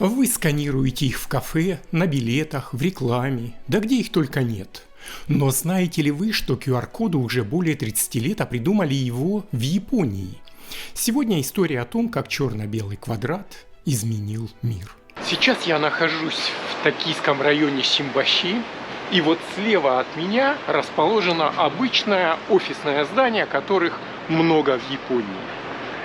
Вы сканируете их в кафе, на билетах, в рекламе, да где их только нет. Но знаете ли вы, что QR-коду уже более 30 лет, а придумали его в Японии? Сегодня история о том, как черно-белый квадрат изменил мир. Сейчас я нахожусь в токийском районе Симбаши, и вот слева от меня расположено обычное офисное здание, которых много в Японии.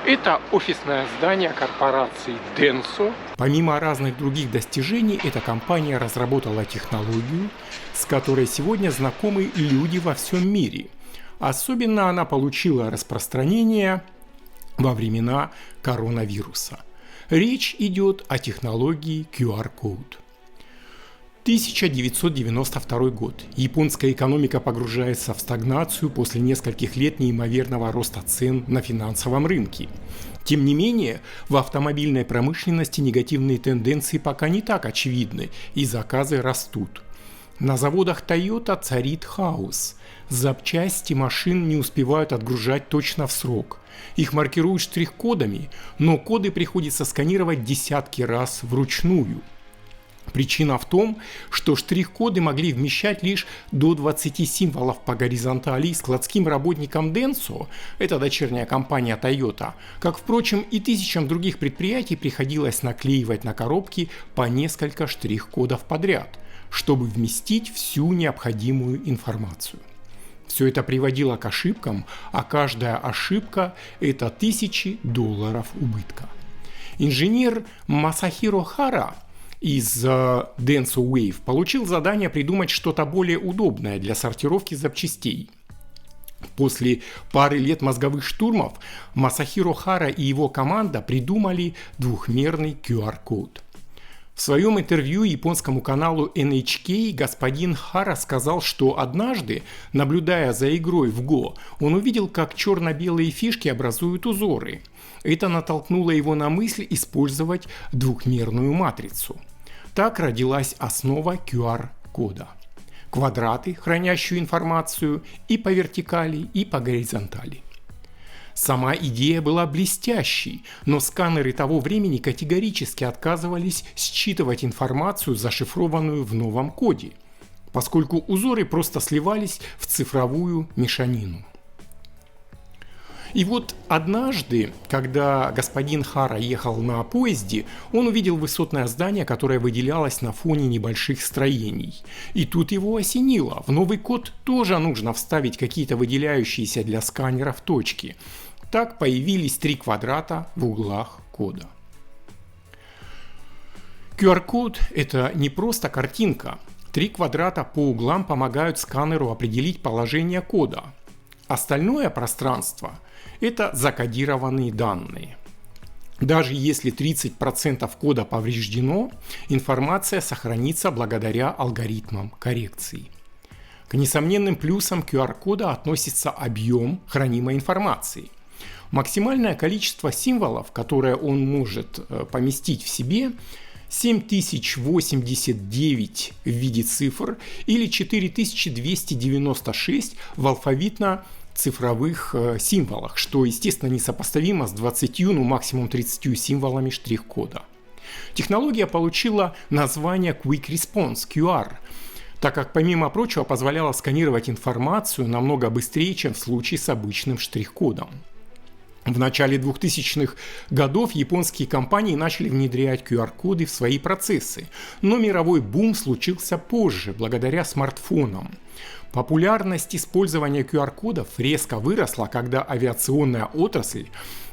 Это офисное здание корпорации Denso. Помимо разных других достижений, эта компания разработала технологию, с которой сегодня знакомы люди во всем мире. Особенно она получила распространение во времена коронавируса. Речь идет о технологии QR-Code. 1992 год. Японская экономика погружается в стагнацию после нескольких лет неимоверного роста цен на финансовом рынке. Тем не менее, в автомобильной промышленности негативные тенденции пока не так очевидны, и заказы растут. На заводах Toyota царит хаос. Запчасти машин не успевают отгружать точно в срок. Их маркируют штрих-кодами, но коды приходится сканировать десятки раз вручную. Причина в том, что штрих-коды могли вмещать лишь до 20 символов по горизонтали, и складским работникам Denso, это дочерняя компания Toyota, как, впрочем, и тысячам других предприятий, приходилось наклеивать на коробки по несколько штрих-кодов подряд, чтобы вместить всю необходимую информацию. Все это приводило к ошибкам, а каждая ошибка – это $1000 убытка. Инженер Масахиро Хара из Denso Wave получил задание придумать что-то более удобное для сортировки запчастей. После пары лет мозговых штурмов Масахиро Хара и его команда придумали двухмерный QR-код. В своем интервью японскому каналу NHK господин Хара сказал, что однажды, наблюдая за игрой в Go, он увидел, как черно-белые фишки образуют узоры. Это натолкнуло его на мысль использовать двухмерную матрицу. Так родилась основа QR-кода. Квадраты, хранящие информацию и по вертикали, и по горизонтали. Сама идея была блестящей, но сканеры того времени категорически отказывались считывать информацию, зашифрованную в новом коде, поскольку узоры просто сливались в цифровую мешанину. И вот однажды, когда господин Хара ехал на поезде, он увидел высотное здание, которое выделялось на фоне небольших строений. И тут его осенило. В новый код тоже нужно вставить какие-то выделяющиеся для сканеров точки. Так появились 3 квадрата в углах кода. QR-код – это не просто картинка. 3 квадрата по углам помогают сканеру определить положение кода. Остальное пространство – это закодированные данные. Даже если 30% кода повреждено, информация сохранится благодаря алгоритмам коррекции. К несомненным плюсам QR-кода относится объем хранимой информации. Максимальное количество символов, которое он может поместить в себе, 7089 в виде цифр или 4296 в алфавитно-цифровых символах, что, естественно, несопоставимо с 20, максимум 30 символами штрих-кода. Технология получила название Quick Response QR, так как, помимо прочего, позволяла сканировать информацию намного быстрее, чем в случае с обычным штрих-кодом. В начале 2000-х годов японские компании начали внедрять QR-коды в свои процессы, но мировой бум случился позже, благодаря смартфонам. Популярность использования QR-кодов резко выросла, когда авиационная отрасль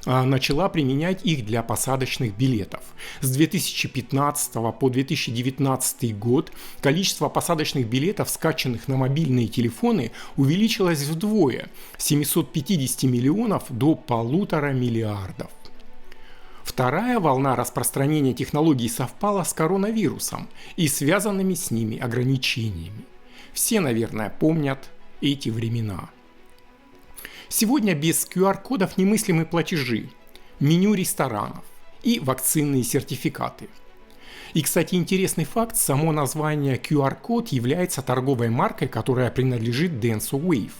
начала применять их для посадочных билетов. С 2015 по 2019 год количество посадочных билетов, скачанных на мобильные телефоны, увеличилось вдвое – с 750 миллионов до 1,5 миллиарда. Вторая волна распространения технологий совпала с коронавирусом и связанными с ними ограничениями. Все, наверное, помнят эти времена. Сегодня без QR-кодов немыслимы платежи, меню ресторанов и вакцинные сертификаты. И, кстати, интересный факт, само название QR-код является торговой маркой, которая принадлежит Denso Wave.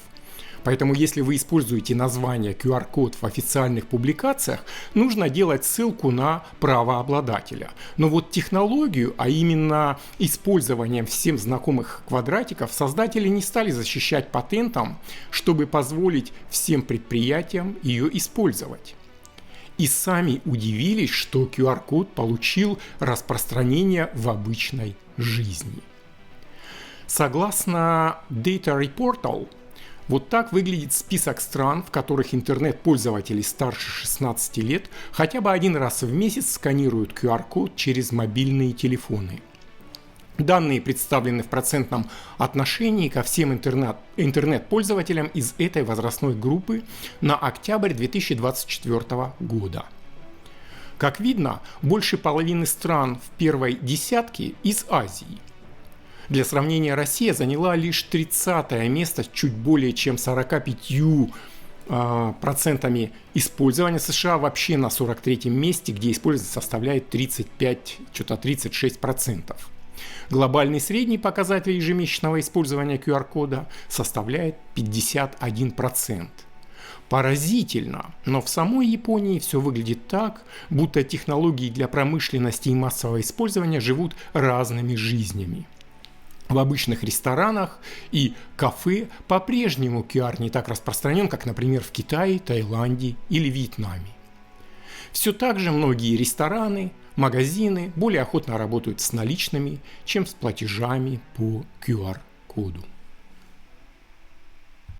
Поэтому если вы используете название QR-код в официальных публикациях, нужно делать ссылку на правообладателя. Но вот технологию, а именно использованием всем знакомых квадратиков, создатели не стали защищать патентом, чтобы позволить всем предприятиям ее использовать. И сами удивились, что QR-код получил распространение в обычной жизни. Согласно Data Reportal, вот так выглядит список стран, в которых интернет-пользователи старше 16 лет хотя бы один раз в месяц сканируют QR-код через мобильные телефоны. Данные представлены в процентном отношении ко всем интернет-пользователям из этой возрастной группы на октябрь 2024 года. Как видно, больше половины стран в первой десятке из Азии. Для сравнения, Россия заняла лишь 30-е место с чуть более чем 45% использования. США вообще на 43-м месте, где использование составляет 36%. Глобальный средний показатель ежемесячного использования QR-кода составляет 51%. Поразительно, но в самой Японии все выглядит так, будто технологии для промышленности и массового использования живут разными жизнями. В обычных ресторанах и кафе по-прежнему QR не так распространен, как, например, в Китае, Таиланде или Вьетнаме. Все так же многие рестораны, магазины более охотно работают с наличными, чем с платежами по QR-коду.